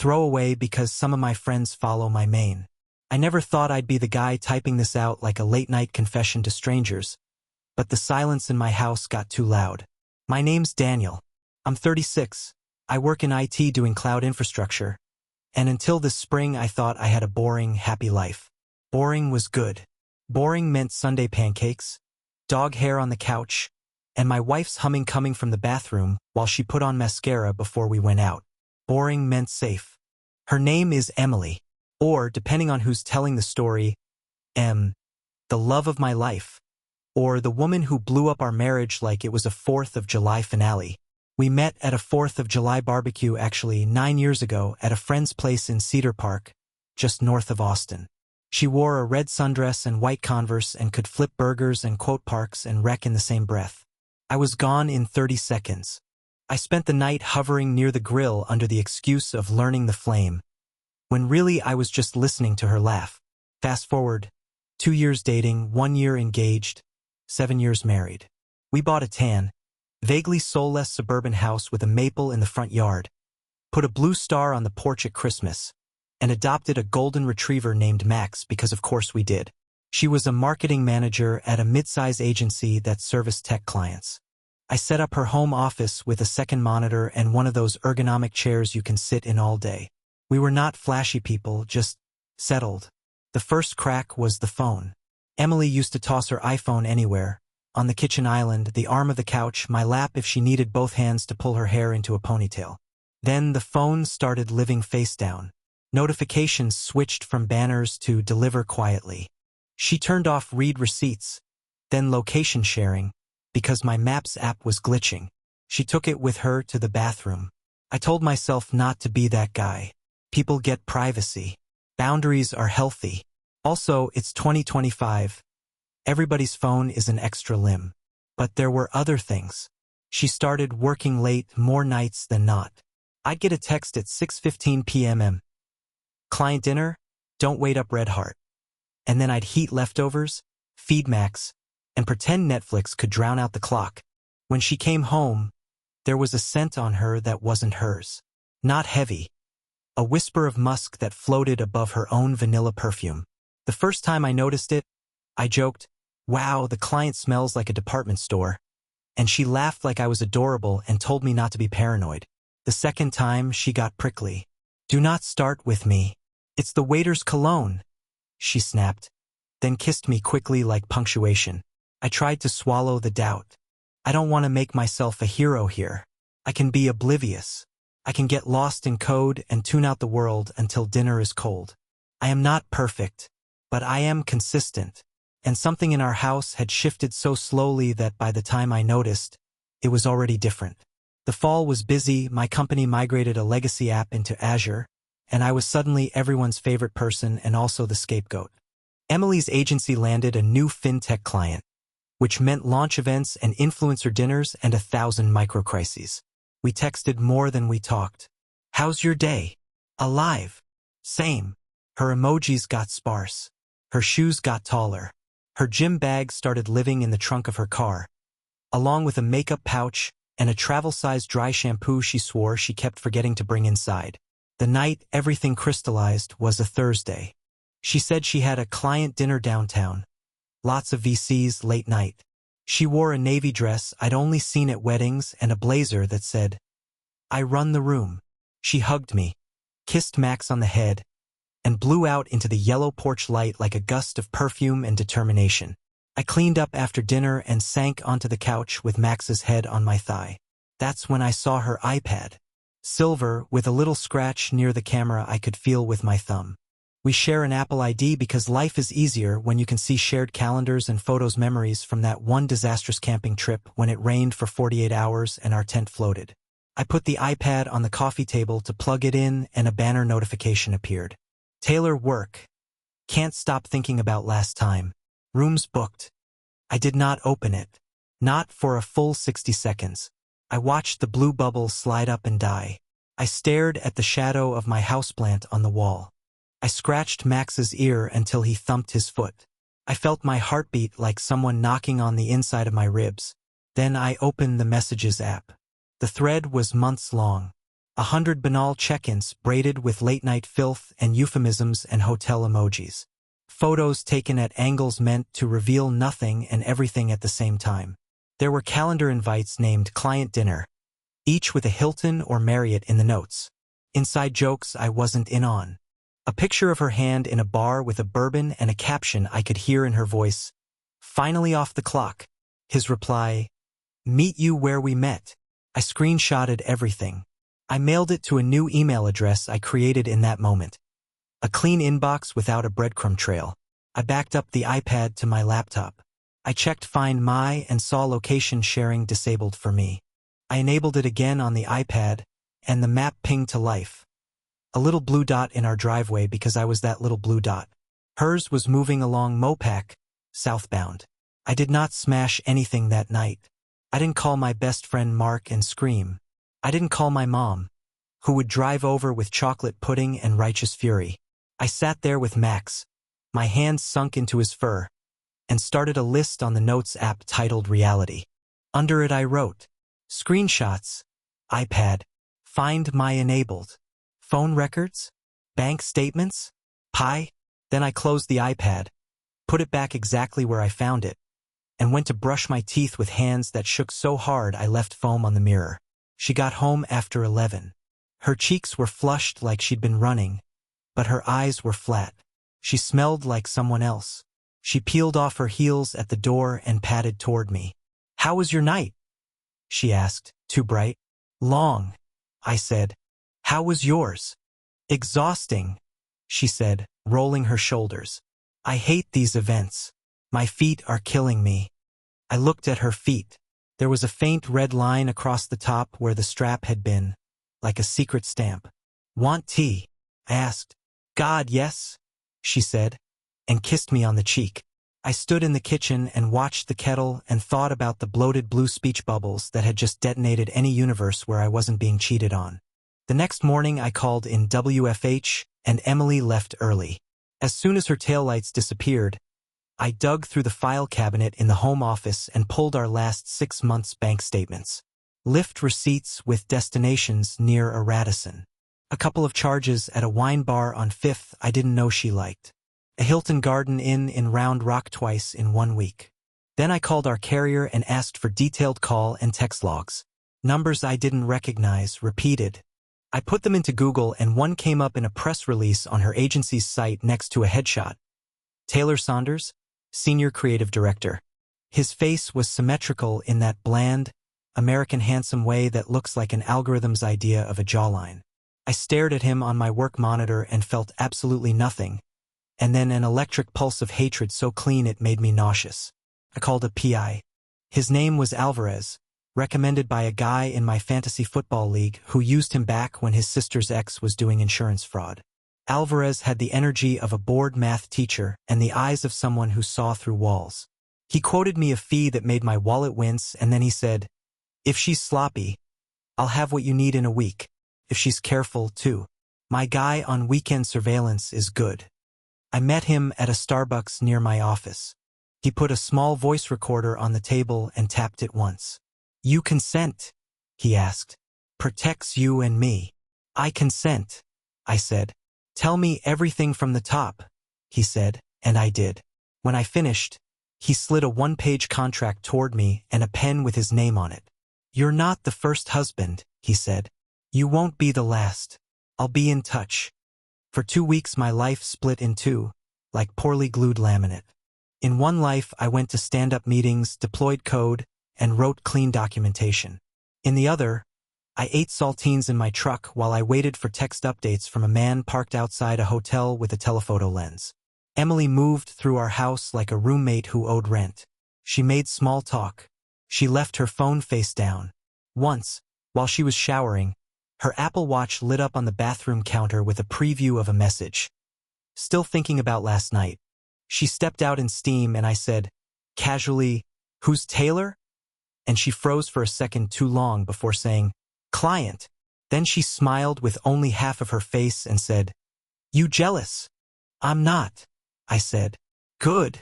Throwaway because some of my friends follow my main. I never thought I'd be the guy typing this out like a late-night confession to strangers, but the silence in my house got too loud. My name's Daniel. I'm 36. I work in IT doing cloud infrastructure. And until this spring I thought I had a boring, happy life. Boring was good. Boring meant Sunday pancakes, dog hair on the couch, and my wife's humming coming from the bathroom while she put on mascara before we went out. Boring meant safe. Her name is Emily, or, depending on who's telling the story, the love of my life, or the woman who blew up our marriage like it was a 4th of July finale. We met at a 4th of July barbecue actually 9 years ago at a friend's place in Cedar Park, just north of Austin. She wore a red sundress and white Converse and could flip burgers and quote parks and wreck in the same breath. I was gone in 30 seconds. I spent the night hovering near the grill under the excuse of learning the flame, when really I was just listening to her laugh. Fast forward, 2 years dating, 1 year engaged, 7 years married. We bought a tan, vaguely soulless suburban house with a maple in the front yard, put a blue star on the porch at Christmas, and adopted a golden retriever named Max because of course we did. She was a marketing manager at a mid-size agency that serviced tech clients. I set up her home office with a second monitor and one of those ergonomic chairs you can sit in all day. We were not flashy people, just settled. The first crack was the phone. Emily used to toss her iPhone anywhere, on the kitchen island, the arm of the couch, my lap if she needed both hands to pull her hair into a ponytail. Then the phone started living face down. Notifications switched from banners to deliver quietly. She turned off read receipts, then location sharing, because my Maps app was glitching. She took it with her to the bathroom. I told myself not to be that guy. People get privacy. Boundaries are healthy. Also, it's 2025. Everybody's phone is an extra limb. But there were other things. She started working late more nights than not. I'd get a text at 6:15 p.m. Client dinner? Don't wait up Red Heart. And then I'd heat leftovers, feed Max, and pretend Netflix could drown out the clock. When she came home, there was a scent on her that wasn't hers. Not heavy. A whisper of musk that floated above her own vanilla perfume. The first time I noticed it, I joked, "Wow, the client smells like a department store." And she laughed like I was adorable and told me not to be paranoid. The second time, she got prickly. "Do not start with me. It's the waiter's cologne," she snapped, then kissed me quickly like punctuation. I tried to swallow the doubt. I don't want to make myself a hero here. I can be oblivious. I can get lost in code and tune out the world until dinner is cold. I am not perfect, but I am consistent. And something in our house had shifted so slowly that by the time I noticed, it was already different. The fall was busy, my company migrated a legacy app into Azure, and I was suddenly everyone's favorite person and also the scapegoat. Emily's agency landed a new fintech client, which meant launch events and influencer dinners and 1,000 microcrises. We texted more than we talked. "How's your day?" "Alive." "Same." Her emojis got sparse. Her shoes got taller. Her gym bag started living in the trunk of her car, along with a makeup pouch and a travel-sized dry shampoo she swore she kept forgetting to bring inside. The night everything crystallized was a Thursday. She said she had a client dinner downtown. Lots of VCs late night. She wore a navy dress I'd only seen at weddings and a blazer that said, "I run the room." She hugged me, kissed Max on the head, and blew out into the yellow porch light like a gust of perfume and determination. I cleaned up after dinner and sank onto the couch with Max's head on my thigh. That's when I saw her iPad. Silver, with a little scratch near the camera I could feel with my thumb. We share an Apple ID because life is easier when you can see shared calendars and photos memories from that one disastrous camping trip when it rained for 48 hours and our tent floated. I put the iPad on the coffee table to plug it in and a banner notification appeared. Taylor work. Can't stop thinking about last time. Rooms booked. I did not open it. Not for a full 60 seconds. I watched the blue bubble slide up and die. I stared at the shadow of my houseplant on the wall. I scratched Max's ear until he thumped his foot. I felt my heartbeat like someone knocking on the inside of my ribs. Then I opened the Messages app. The thread was months long. 100 banal check-ins braided with late-night filth and euphemisms and hotel emojis. Photos taken at angles meant to reveal nothing and everything at the same time. There were calendar invites named Client Dinner, each with a Hilton or Marriott in the notes. Inside jokes I wasn't in on. A picture of her hand in a bar with a bourbon and a caption I could hear in her voice, "Finally off the clock." His reply, "Meet you where we met." I screenshotted everything. I mailed it to a new email address I created in that moment. A clean inbox without a breadcrumb trail. I backed up the iPad to my laptop. I checked Find My and saw location sharing disabled for me. I enabled it again on the iPad, and the map pinged to life. A little blue dot in our driveway because I was that little blue dot. Hers was moving along Mopac, southbound. I did not smash anything that night. I didn't call my best friend Mark and scream. I didn't call my mom, who would drive over with chocolate pudding and righteous fury. I sat there with Max, my hands sunk into his fur, and started a list on the Notes app titled Reality. Under it I wrote, screenshots, iPad, Find My enabled, phone records, bank statements, pie. Then I closed the iPad, put it back exactly where I found it, and went to brush my teeth with hands that shook so hard I left foam on the mirror. She got home after 11. Her cheeks were flushed like she'd been running, but her eyes were flat. She smelled like someone else. She peeled off her heels at the door and padded toward me. "How was your night?" she asked, too bright. "Long," I said. "How was yours?" "Exhausting," she said, rolling her shoulders. "I hate these events. My feet are killing me." I looked at her feet. There was a faint red line across the top where the strap had been, like a secret stamp. "Want tea?" I asked. "God, yes," she said, and kissed me on the cheek. I stood in the kitchen and watched the kettle and thought about the bloated blue speech bubbles that had just detonated any universe where I wasn't being cheated on. The next morning I called in WFH, and Emily left early. As soon as her taillights disappeared, I dug through the file cabinet in the home office and pulled our last 6 months' bank statements. Lyft receipts with destinations near a Radisson. A couple of charges at a wine bar on 5th I didn't know she liked. A Hilton Garden Inn in Round Rock twice in 1 week. Then I called our carrier and asked for detailed call and text logs. Numbers I didn't recognize, repeated. I put them into Google and one came up in a press release on her agency's site next to a headshot. Taylor Saunders, Senior Creative Director. His face was symmetrical in that bland, American handsome way that looks like an algorithm's idea of a jawline. I stared at him on my work monitor and felt absolutely nothing, and then an electric pulse of hatred so clean it made me nauseous. I called a PI. His name was Alvarez, recommended by a guy in my fantasy football league who used him back when his sister's ex was doing insurance fraud. Alvarez had the energy of a bored math teacher and the eyes of someone who saw through walls. He quoted me a fee that made my wallet wince, and then he said, "If she's sloppy, I'll have what you need in a week. If she's careful, too. My guy on weekend surveillance is good." I met him at a Starbucks near my office. He put a small voice recorder on the table and tapped it once. "You consent?" he asked. "Protects you and me." "I consent," I said. "Tell me everything from the top," he said, and I did. When I finished, he slid a 1-page contract toward me and a pen with his name on it. "You're not the first husband," he said. "You won't be the last. I'll be in touch." For 2 weeks my life split in two, like poorly glued laminate. In one life I went to stand-up meetings, deployed code, and wrote clean documentation. In the other, I ate saltines in my truck while I waited for text updates from a man parked outside a hotel with a telephoto lens. Emily moved through our house like a roommate who owed rent. She made small talk. She left her phone face down. Once, while she was showering, her Apple Watch lit up on the bathroom counter with a preview of a message. "Still thinking about last night." She stepped out in steam and I said, casually, "Who's Taylor?" And she froze for a second too long before saying, "Client." Then she smiled with only half of her face and said, "You jealous?" "I'm not," I said. "Good,"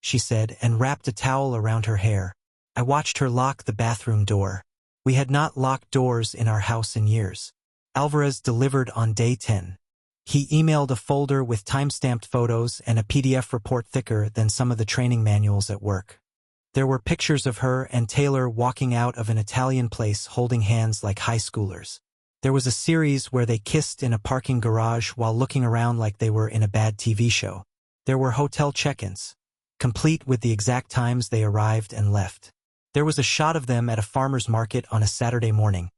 she said and wrapped a towel around her hair. I watched her lock the bathroom door. We had not locked doors in our house in years. Alvarez delivered on day 10. He emailed a folder with time-stamped photos and a PDF report thicker than some of the training manuals at work. There were pictures of her and Taylor walking out of an Italian place holding hands like high schoolers. There was a series where they kissed in a parking garage while looking around like they were in a bad TV show. There were hotel check-ins, complete with the exact times they arrived and left. There was a shot of them at a farmer's market on a Saturday morning,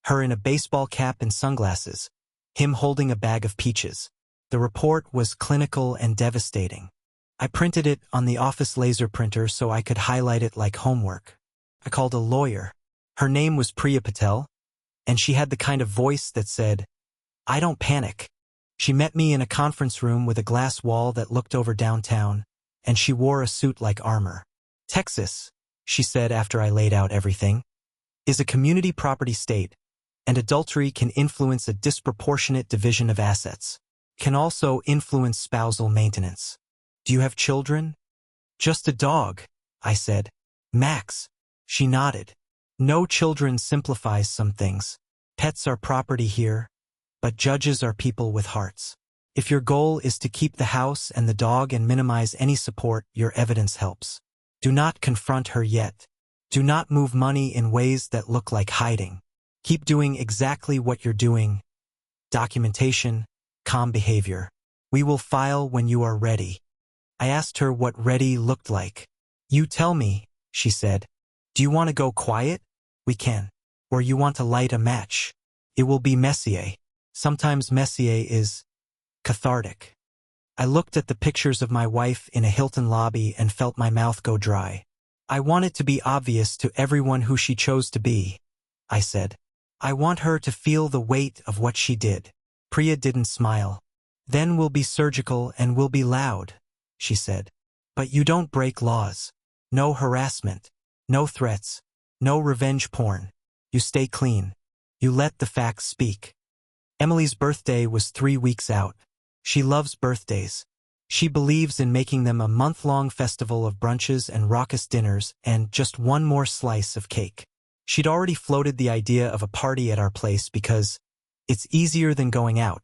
her in a baseball cap and sunglasses, him holding a bag of peaches. The report was clinical and devastating. I printed it on the office laser printer so I could highlight it like homework. I called a lawyer. Her name was Priya Patel, and she had the kind of voice that said, "I don't panic." She met me in a conference room with a glass wall that looked over downtown, and she wore a suit like armor. "Texas," she said after I laid out everything, "is a community property state, and adultery can influence a disproportionate division of assets. Can also influence spousal maintenance. Do you have children?" "Just a dog," I said. "Max." She nodded. "No children simplifies some things. Pets are property here, but judges are people with hearts. If your goal is to keep the house and the dog and minimize any support, your evidence helps. Do not confront her yet. Do not move money in ways that look like hiding. Keep doing exactly what you're doing. Documentation, calm behavior. We will file when you are ready." I asked her what ready looked like. "You tell me," she said. "Do you want to go quiet? We can. Or you want to light a match? It will be Messier. Sometimes Messier is cathartic." I looked at the pictures of my wife in a Hilton lobby and felt my mouth go dry. "I want it to be obvious to everyone who she chose to be," I said. "I want her to feel the weight of what she did." Priya didn't smile. "Then we'll be surgical and we'll be loud," she said. "But you don't break laws. No harassment. No threats. No revenge porn. You stay clean. You let the facts speak." Emily's birthday was 3 weeks out. She loves birthdays. She believes in making them a month-long festival of brunches and raucous dinners and just one more slice of cake. She'd already floated the idea of a party at our place because it's easier than going out,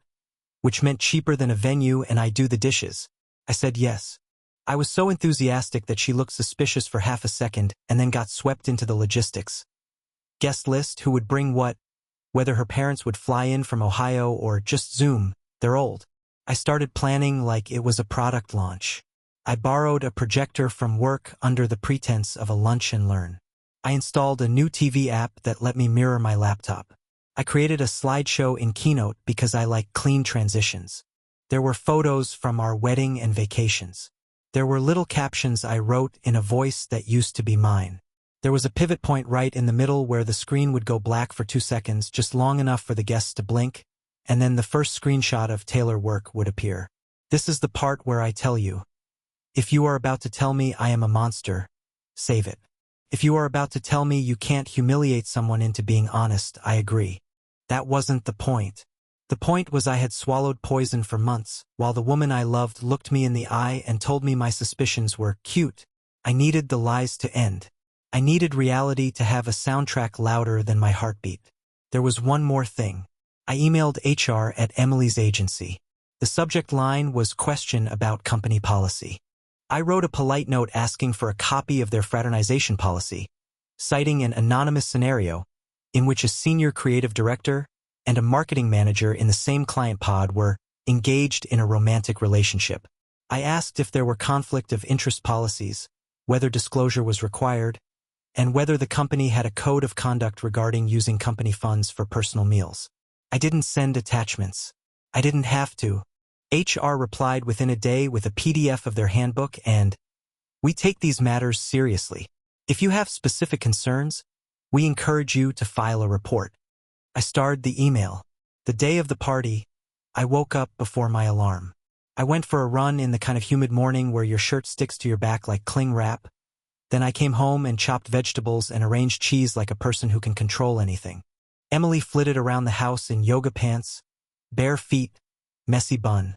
which meant cheaper than a venue, and I do the dishes. I said yes. I was so enthusiastic that she looked suspicious for half a second and then got swept into the logistics. Guest list, who would bring what, whether her parents would fly in from Ohio or just Zoom, they're old. I started planning like it was a product launch. I borrowed a projector from work under the pretense of a lunch and learn. I installed a new TV app that let me mirror my laptop. I created a slideshow in Keynote because I like clean transitions. There were photos from our wedding and vacations. There were little captions I wrote in a voice that used to be mine. There was a pivot point right in the middle where the screen would go black for 2 seconds, just long enough for the guests to blink, and then the first screenshot of Taylor work would appear. "This is the part where I tell you. If you are about to tell me I am a monster, save it. If you are about to tell me you can't humiliate someone into being honest, I agree. That wasn't the point. The point was I had swallowed poison for months, while the woman I loved looked me in the eye and told me my suspicions were cute. I needed the lies to end. I needed reality to have a soundtrack louder than my heartbeat. There was one more thing. I emailed HR at Emily's agency. The subject line was question about company policy. I wrote a polite note asking for a copy of their fraternization policy, citing an anonymous scenario in which a senior creative director and a marketing manager in the same client pod were engaged in a romantic relationship. I asked if there were conflict of interest policies, whether disclosure was required, and whether the company had a code of conduct regarding using company funds for personal meals. I didn't send attachments. I didn't have to. HR replied within a day with a PDF of their handbook and, "We take these matters seriously. If you have specific concerns, we encourage you to file a report." I starred the email. The day of the party, I woke up before my alarm. I went for a run in the kind of humid morning where your shirt sticks to your back like cling wrap. Then I came home and chopped vegetables and arranged cheese like a person who can control anything. Emily flitted around the house in yoga pants, bare feet, messy bun.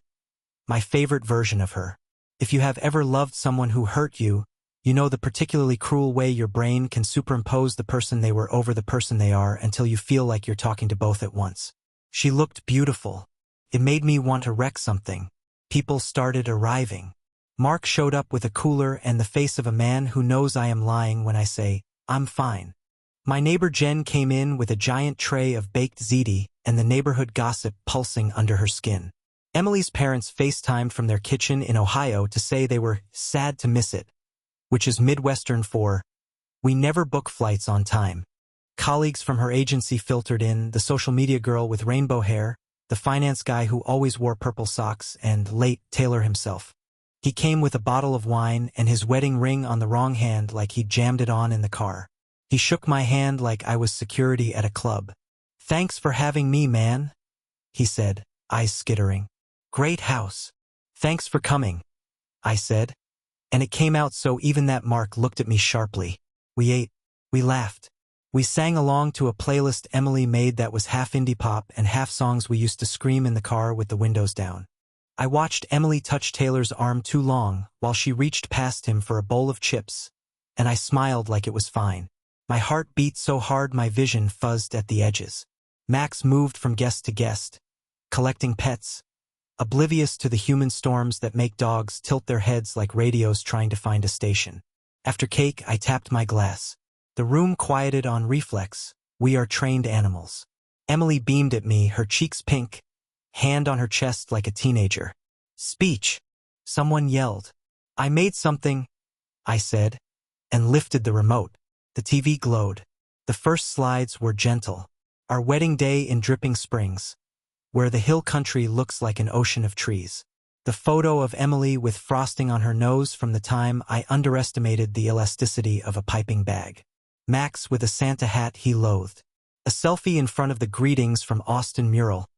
My favorite version of her. If you have ever loved someone who hurt you, you know the particularly cruel way your brain can superimpose the person they were over the person they are until you feel like you're talking to both at once. She looked beautiful. It made me want to wreck something. People started arriving. Mark showed up with a cooler and the face of a man who knows I am lying when I say, I'm fine. My neighbor Jen came in with a giant tray of baked ziti and the neighborhood gossip pulsing under her skin. Emily's parents FaceTimed from their kitchen in Ohio to say they were sad to miss it, which is Midwestern for, we never book flights on time. Colleagues from her agency filtered in, the social media girl with rainbow hair, the finance guy who always wore purple socks, and late Taylor himself. He came with a bottle of wine and his wedding ring on the wrong hand like he'd jammed it on in the car. He shook my hand like I was security at a club. Thanks for having me, man, he said, eyes skittering. Great house. Thanks for coming, I said. And it came out so even that Mark looked at me sharply. We ate. We laughed. We sang along to a playlist Emily made that was half indie pop and half songs we used to scream in the car with the windows down. I watched Emily touch Taylor's arm too long while she reached past him for a bowl of chips, and I smiled like it was fine. My heart beat so hard my vision fuzzed at the edges. Max moved from guest to guest, collecting pets, oblivious to the human storms that make dogs tilt their heads like radios trying to find a station. After cake, I tapped my glass. The room quieted on reflex. We are trained animals. Emily beamed at me, her cheeks pink, hand on her chest like a teenager. Speech. Someone yelled. I made something, I said, and lifted the remote. The TV glowed. The first slides were gentle. Our wedding day in Dripping Springs, where the hill country looks like an ocean of trees. The photo of Emily with frosting on her nose from the time I underestimated the elasticity of a piping bag. Max with a Santa hat he loathed. A selfie in front of the greetings from Austin mural.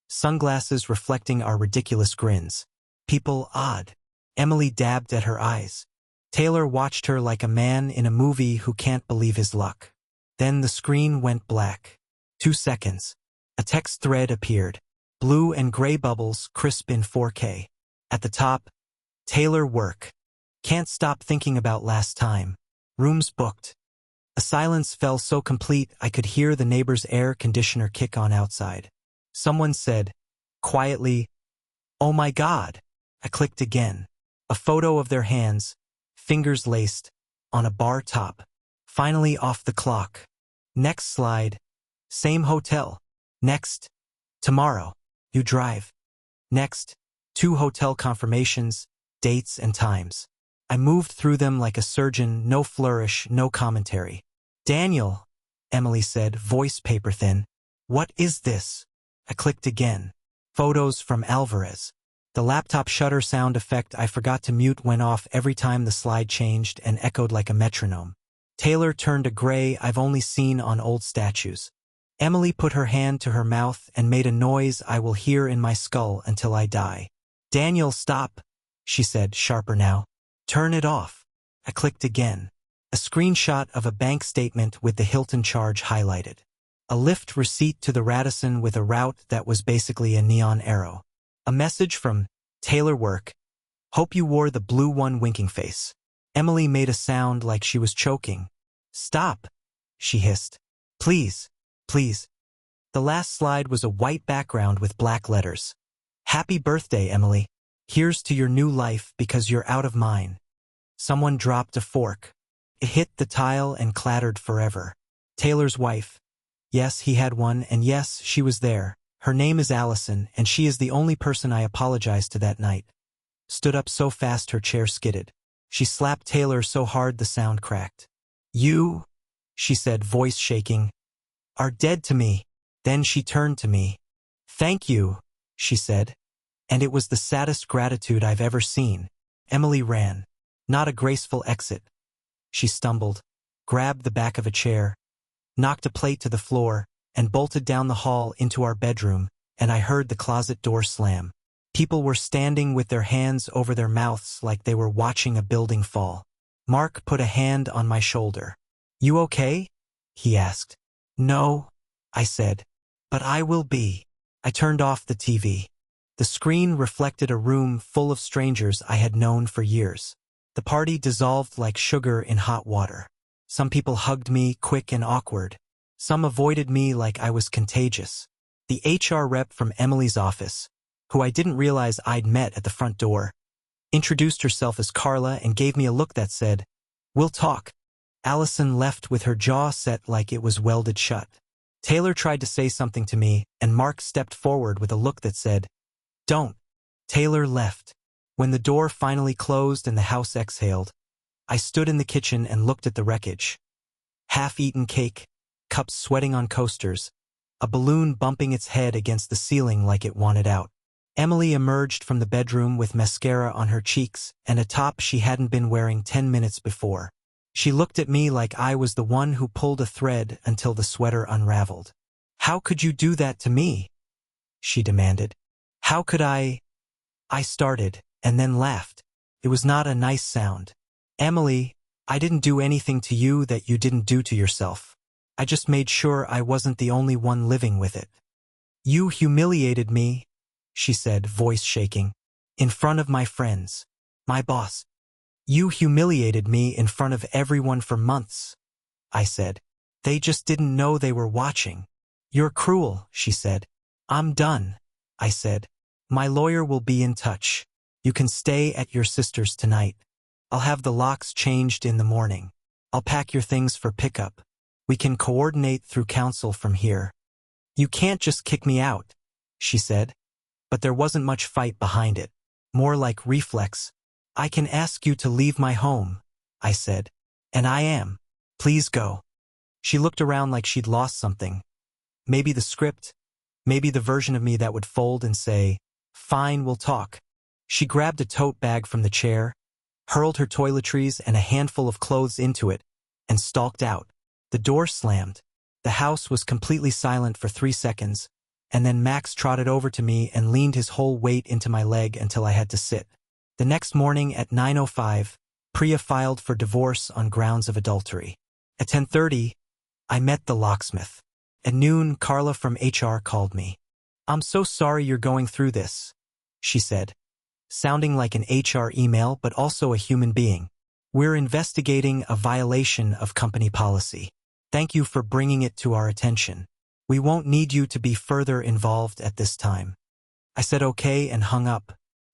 Sunglasses reflecting our ridiculous grins. People odd. Emily dabbed at her eyes. Taylor watched her like a man in a movie who can't believe his luck. Then the screen went black. 2 seconds. A text thread appeared. Blue and gray bubbles, crisp in 4K. At the top, Taylor work. Can't stop thinking about last time. Rooms booked. A silence fell so complete I could hear the neighbor's air conditioner kick on outside. Someone said, quietly, oh my God. I clicked again. A photo of their hands, fingers laced, on a bar top. Finally off the clock. Next slide. Same hotel. Next. Tomorrow. You drive. Next. 2 hotel confirmations, dates and times. I moved through them like a surgeon, no flourish, no commentary. Daniel, Emily said, voice paper thin. What is this? I clicked again. Photos from Alvarez. The laptop shutter sound effect I forgot to mute went off every time the slide changed and echoed like a metronome. Taylor turned a gray I've only seen on old statues. Emily put her hand to her mouth and made a noise I will hear in my skull until I die. Daniel, stop, she said, sharper now. Turn it off. I clicked again. A screenshot of a bank statement with the Hilton charge highlighted. A Lyft receipt to the Radisson with a route that was basically a neon arrow. A message from Taylor work. Hope you wore the blue one, winking face. Emily made a sound like she was choking. Stop, she hissed. Please, please. The last slide was a white background with black letters. Happy birthday, Emily. Here's to your new life because you're out of mine. Someone dropped a fork. It hit the tile and clattered forever. Taylor's wife. Yes, he had one, and yes, she was there. Her name is Allison, and she is the only person I apologized to that night. Stood up so fast her chair skidded. She slapped Taylor so hard the sound cracked. You, she said, voice shaking, are dead to me. Then she turned to me. Thank you, she said. And it was the saddest gratitude I've ever seen. Emily ran. Not a graceful exit. She stumbled, grabbed the back of a chair, knocked a plate to the floor, and bolted down the hall into our bedroom, and I heard the closet door slam. People were standing with their hands over their mouths like they were watching a building fall. Mark put a hand on my shoulder. You okay? He asked. No, I said. But I will be. I turned off the TV. The screen reflected a room full of strangers I had known for years. The party dissolved like sugar in hot water. Some people hugged me, quick and awkward. Some avoided me like I was contagious. The HR rep from Emily's office, who I didn't realize I'd met at the front door, introduced herself as Carla and gave me a look that said, "We'll talk." Allison left with her jaw set like it was welded shut. Taylor tried to say something to me, and Mark stepped forward with a look that said, "Don't." Taylor left. When the door finally closed and the house exhaled, I stood in the kitchen and looked at the wreckage. Half-eaten cake, cups sweating on coasters, a balloon bumping its head against the ceiling like it wanted out. Emily emerged from the bedroom with mascara on her cheeks and a top she hadn't been wearing 10 minutes before. She looked at me like I was the one who pulled a thread until the sweater unraveled. "How could you do that to me?" she demanded. "How could I?" I started, and then laughed. It was not a nice sound. "Emily, I didn't do anything to you that you didn't do to yourself. I just made sure I wasn't the only one living with it." "You humiliated me," she said, voice shaking, "in front of my friends, my boss. You humiliated me in front of everyone for months," I said. "They just didn't know they were watching." "You're cruel," she said. "I'm done," I said. "My lawyer will be in touch. You can stay at your sister's tonight. I'll have the locks changed in the morning. I'll pack your things for pickup. We can coordinate through counsel from here." "You can't just kick me out," she said. But there wasn't much fight behind it. More like reflex. "I can ask you to leave my home," I said. "And I am. Please go." She looked around like she'd lost something. Maybe the script, maybe the version of me that would fold and say, "Fine, we'll talk." She grabbed a tote bag from the chair, hurled her toiletries and a handful of clothes into it, and stalked out. The door slammed. The house was completely silent for 3 seconds, and then Max trotted over to me and leaned his whole weight into my leg until I had to sit. The next morning at 9:05, Priya filed for divorce on grounds of adultery. At 10:30, I met the locksmith. At noon, Carla from HR called me. "I'm so sorry you're going through this," she said, sounding like an HR email but also a human being. "We're investigating a violation of company policy. Thank you for bringing it to our attention. We won't need you to be further involved at this time." I said okay and hung up.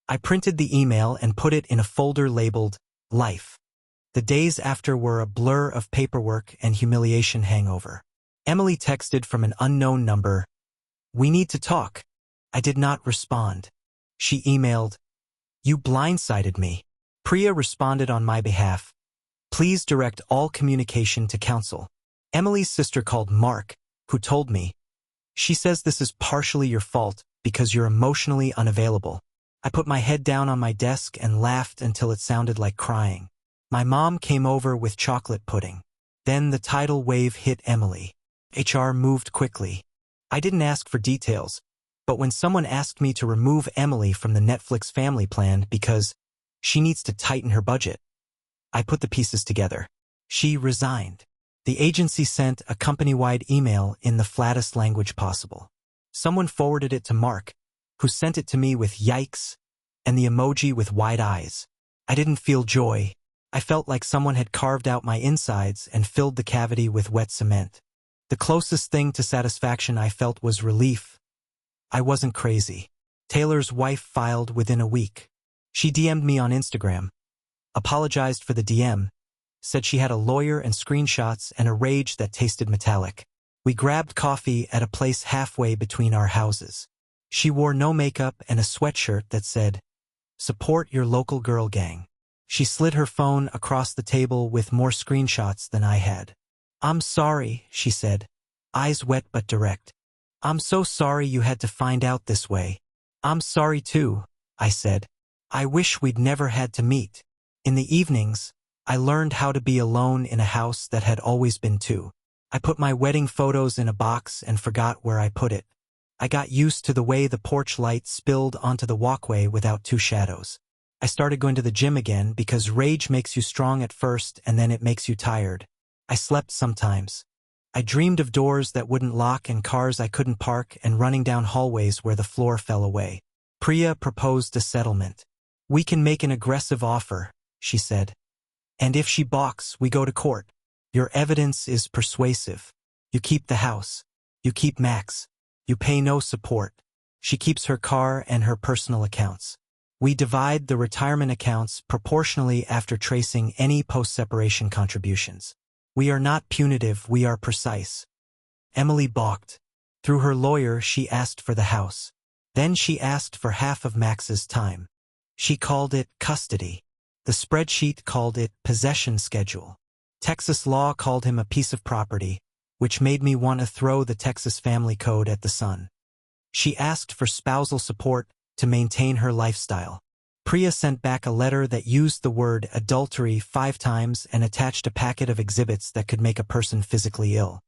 I printed the email and put it in a folder labeled Life. The days after were a blur of paperwork and humiliation hangover. Emily texted from an unknown number, "We need to talk." I did not respond. She emailed, "You blindsided me." Priya responded on my behalf, "Please direct all communication to counsel." Emily's sister called Mark, who told me, "She says this is partially your fault because you're emotionally unavailable." I put my head down on my desk and laughed until it sounded like crying. My mom came over with chocolate pudding. Then the tidal wave hit Emily. HR moved quickly. I didn't ask for details, but when someone asked me to remove Emily from the Netflix family plan because she needs to tighten her budget, I put the pieces together. She resigned. The agency sent a company-wide email in the flattest language possible. Someone forwarded it to Mark, who sent it to me with yikes and the emoji with wide eyes. I didn't feel joy. I felt like someone had carved out my insides and filled the cavity with wet cement. The closest thing to satisfaction I felt was relief. I wasn't crazy. Taylor's wife filed within a week. She DM'd me on Instagram, apologized for the DM, said she had a lawyer and screenshots and a rage that tasted metallic. We grabbed coffee at a place halfway between our houses. She wore no makeup and a sweatshirt that said, "Support your local girl gang." She slid her phone across the table with more screenshots than I had. "I'm sorry," she said, eyes wet but direct. "I'm so sorry you had to find out this way." "I'm sorry too," I said. "I wish we'd never had to meet." In the evenings, I learned how to be alone in a house that had always been two. I put my wedding photos in a box and forgot where I put it. I got used to the way the porch light spilled onto the walkway without two shadows. I started going to the gym again because rage makes you strong at first and then it makes you tired. I slept sometimes. I dreamed of doors that wouldn't lock and cars I couldn't park and running down hallways where the floor fell away. Priya proposed a settlement. "We can make an aggressive offer," she said. "And if she balks, we go to court. Your evidence is persuasive. You keep the house. You keep Max. You pay no support. She keeps her car and her personal accounts. We divide the retirement accounts proportionally after tracing any post-separation contributions. We are not punitive, we are precise. Emily balked. Through her lawyer, she asked for the house. Then she asked for half of Max's time. She called it custody. The spreadsheet called it possession schedule. Texas law called him a piece of property, which made me want to throw the Texas family code at the sun. She asked for spousal support to maintain her lifestyle. Priya sent back a letter that used the word adultery 5 times and attached a packet of exhibits that could make a person physically ill.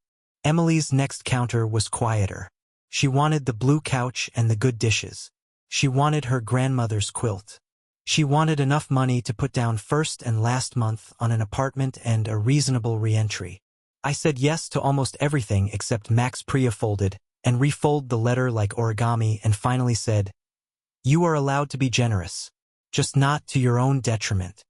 Emily's next counter was quieter. She wanted the blue couch and the good dishes. She wanted her grandmother's quilt. She wanted enough money to put down first and last month on an apartment and a reasonable re-entry. I said yes to almost everything except Max. Priya folded and refolded the letter like origami and finally said, "You are allowed to be generous, just not to your own detriment."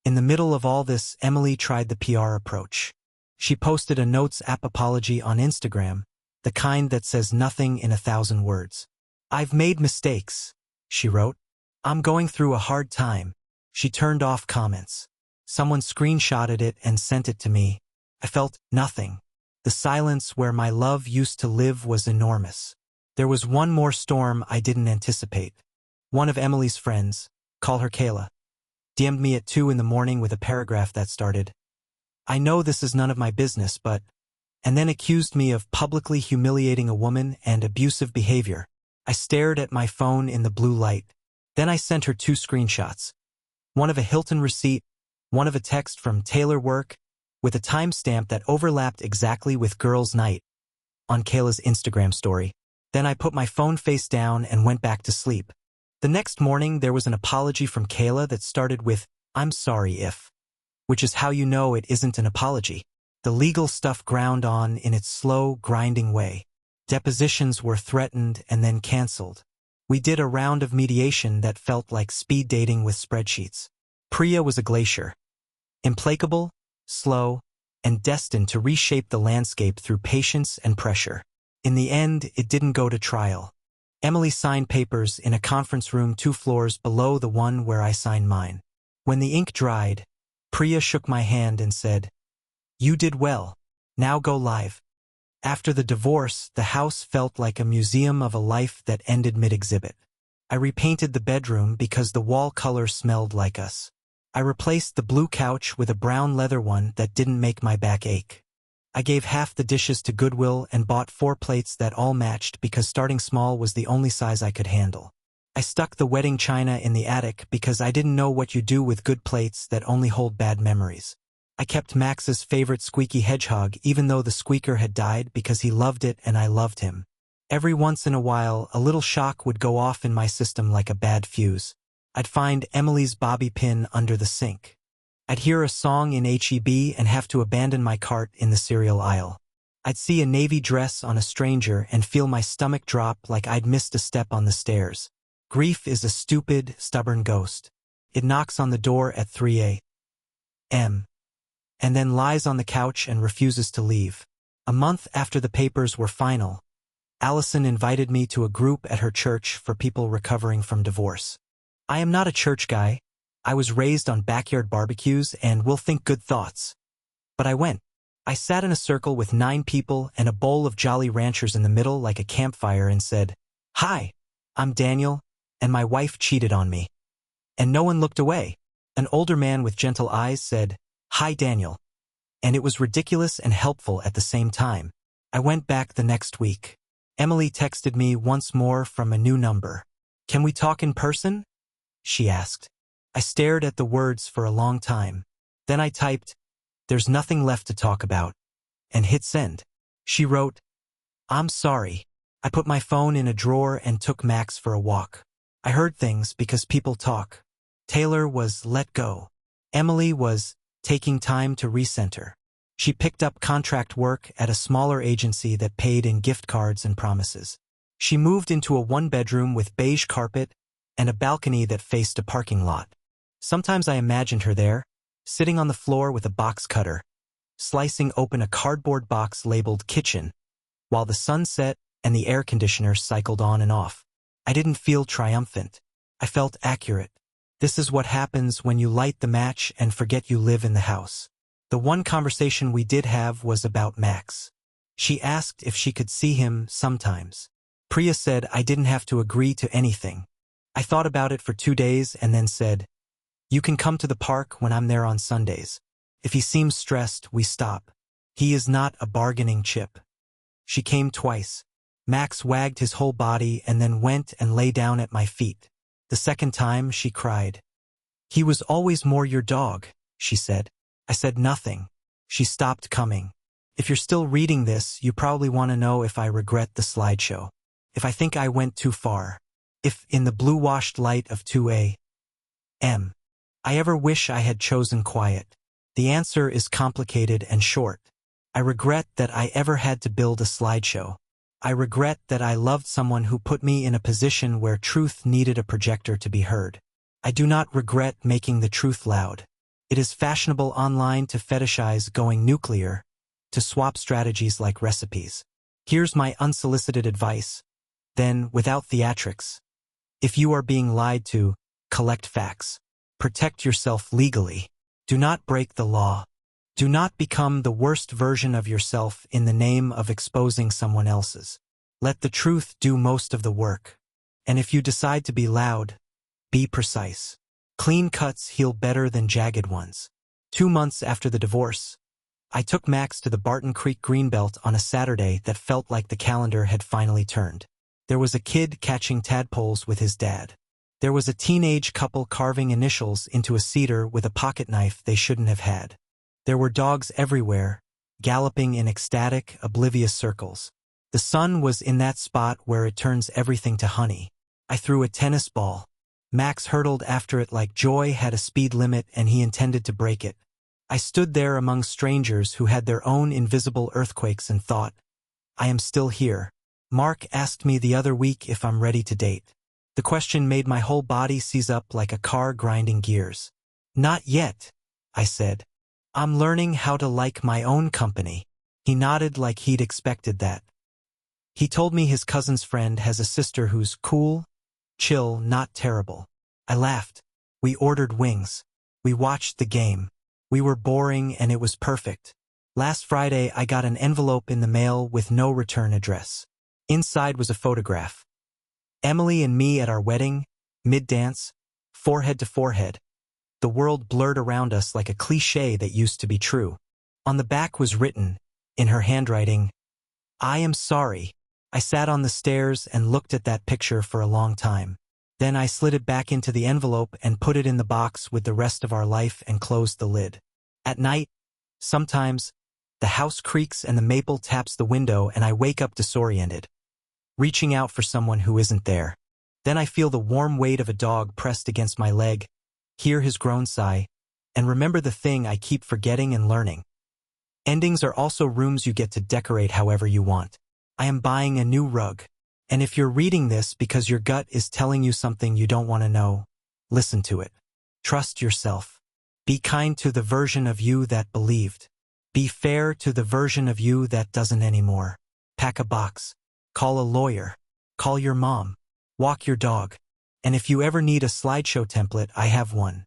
In the middle of all this, Emily tried the PR approach. She posted a Notes app apology on Instagram, the kind that says nothing in 1,000 words. "I've made mistakes," she wrote. "I'm going through a hard time." She turned off comments. Someone screenshotted it and sent it to me. I felt nothing. The silence where my love used to live was enormous. There was one more storm I didn't anticipate. One of Emily's friends, call her Kayla, DM'd me at 2 in the morning with a paragraph that started, "I know this is none of my business, but," and then accused me of publicly humiliating a woman and abusive behavior. I stared at my phone in the blue light. Then I sent her 2 screenshots. One of a Hilton receipt, one of a text from Taylor Work, with a timestamp that overlapped exactly with Girls' Night on Kayla's Instagram story. Then I put my phone face down and went back to sleep. The next morning there was an apology from Kayla that started with, "I'm sorry if," which is how you know it isn't an apology. The legal stuff ground on in its slow, grinding way. Depositions were threatened and then canceled. We did a round of mediation that felt like speed dating with spreadsheets. Priya was a glacier. Implacable, slow, and destined to reshape the landscape through patience and pressure. In the end, it didn't go to trial. Emily signed papers in a conference room 2 floors below the one where I signed mine. When the ink dried, Priya shook my hand and said, "You did well. Now go live." After the divorce, the house felt like a museum of a life that ended mid-exhibit. I repainted the bedroom because the wall color smelled like us. I replaced the blue couch with a brown leather one that didn't make my back ache. I gave half the dishes to Goodwill and bought 4 plates that all matched because starting small was the only size I could handle. I stuck the wedding china in the attic because I didn't know what you do with good plates that only hold bad memories. I kept Max's favorite squeaky hedgehog even though the squeaker had died because he loved it and I loved him. Every once in a while, a little shock would go off in my system like a bad fuse. I'd find Emily's bobby pin under the sink. I'd hear a song in HEB and have to abandon my cart in the cereal aisle. I'd see a navy dress on a stranger and feel my stomach drop like I'd missed a step on the stairs. Grief is a stupid, stubborn ghost. It knocks on the door at 3 a.m. and then lies on the couch and refuses to leave. A month after the papers were final, Allison invited me to a group at her church for people recovering from divorce. I am not a church guy. I was raised on backyard barbecues and will think good thoughts. But I went. I sat in a circle with 9 people and a bowl of Jolly Ranchers in the middle like a campfire and said, "Hi, I'm Daniel, and my wife cheated on me." And no one looked away. An older man with gentle eyes said, "Hi, Daniel." And it was ridiculous and helpful at the same time. I went back the next week. Emily texted me once more from a new number. "Can we talk in person?" she asked. I stared at the words for a long time. Then I typed, "There's nothing left to talk about," and hit send. She wrote, "I'm sorry." I put my phone in a drawer and took Max for a walk. I heard things because people talk. Taylor was let go. Emily was taking time to recenter. She picked up contract work at a smaller agency that paid in gift cards and promises. She moved into a 1-bedroom with beige carpet and a balcony that faced a parking lot. Sometimes I imagined her there, sitting on the floor with a box cutter, slicing open a cardboard box labeled kitchen, while the sun set and the air conditioner cycled on and off. I didn't feel triumphant. I felt accurate. This is what happens when you light the match and forget you live in the house. The one conversation we did have was about Max. She asked if she could see him sometimes. Priya said I didn't have to agree to anything. I thought about it for 2 days and then said, "You can come to the park when I'm there on Sundays. If he seems stressed, we stop. He is not a bargaining chip." She came twice. Max wagged his whole body and then went and lay down at my feet. The second time, she cried. "He was always more your dog," she said. I said nothing. She stopped coming. If you're still reading this, you probably want to know if I regret the slideshow. If I think I went too far. If, in the blue-washed light of 2 a.m., I ever wish I had chosen quiet. The answer is complicated and short. I regret that I ever had to build a slideshow. I regret that I loved someone who put me in a position where truth needed a projector to be heard. I do not regret making the truth loud. It is fashionable online to fetishize going nuclear, to swap strategies like recipes. Here's my unsolicited advice. Then, without theatrics. If you are being lied to, collect facts. Protect yourself legally. Do not break the law. Do not become the worst version of yourself in the name of exposing someone else's. Let the truth do most of the work. And if you decide to be loud, be precise. Clean cuts heal better than jagged ones. 2 months after the divorce, I took Max to the Barton Creek Greenbelt on a Saturday that felt like the calendar had finally turned. There was a kid catching tadpoles with his dad. There was a teenage couple carving initials into a cedar with a pocket knife they shouldn't have had. There were dogs everywhere, galloping in ecstatic, oblivious circles. The sun was in that spot where it turns everything to honey. I threw a tennis ball. Max hurtled after it like joy had a speed limit and he intended to break it. I stood there among strangers who had their own invisible earthquakes and thought, I am still here. Mark asked me the other week if I'm ready to date. The question made my whole body seize up like a car grinding gears. Not yet, I said. I'm learning how to like my own company. He nodded like he'd expected that. He told me his cousin's friend has a sister who's cool, chill, not terrible. I laughed. We ordered wings. We watched the game. We were boring and it was perfect. Last Friday I got an envelope in the mail with no return address. Inside was a photograph. Emily and me at our wedding, mid-dance, forehead to forehead. The world blurred around us like a cliché that used to be true. On the back was written, in her handwriting, I am sorry. I sat on the stairs and looked at that picture for a long time. Then I slid it back into the envelope and put it in the box with the rest of our life and closed the lid. At night, sometimes, the house creaks and the maple taps the window and I wake up disoriented, reaching out for someone who isn't there. Then I feel the warm weight of a dog pressed against my leg, hear his groan sigh, and remember the thing I keep forgetting and learning. Endings are also rooms you get to decorate however you want. I am buying a new rug. And if you're reading this because your gut is telling you something you don't want to know, listen to it. Trust yourself. Be kind to the version of you that believed. Be fair to the version of you that doesn't anymore. Pack a box. Call a lawyer. Call your mom. Walk your dog. And if you ever need a slideshow template, I have one.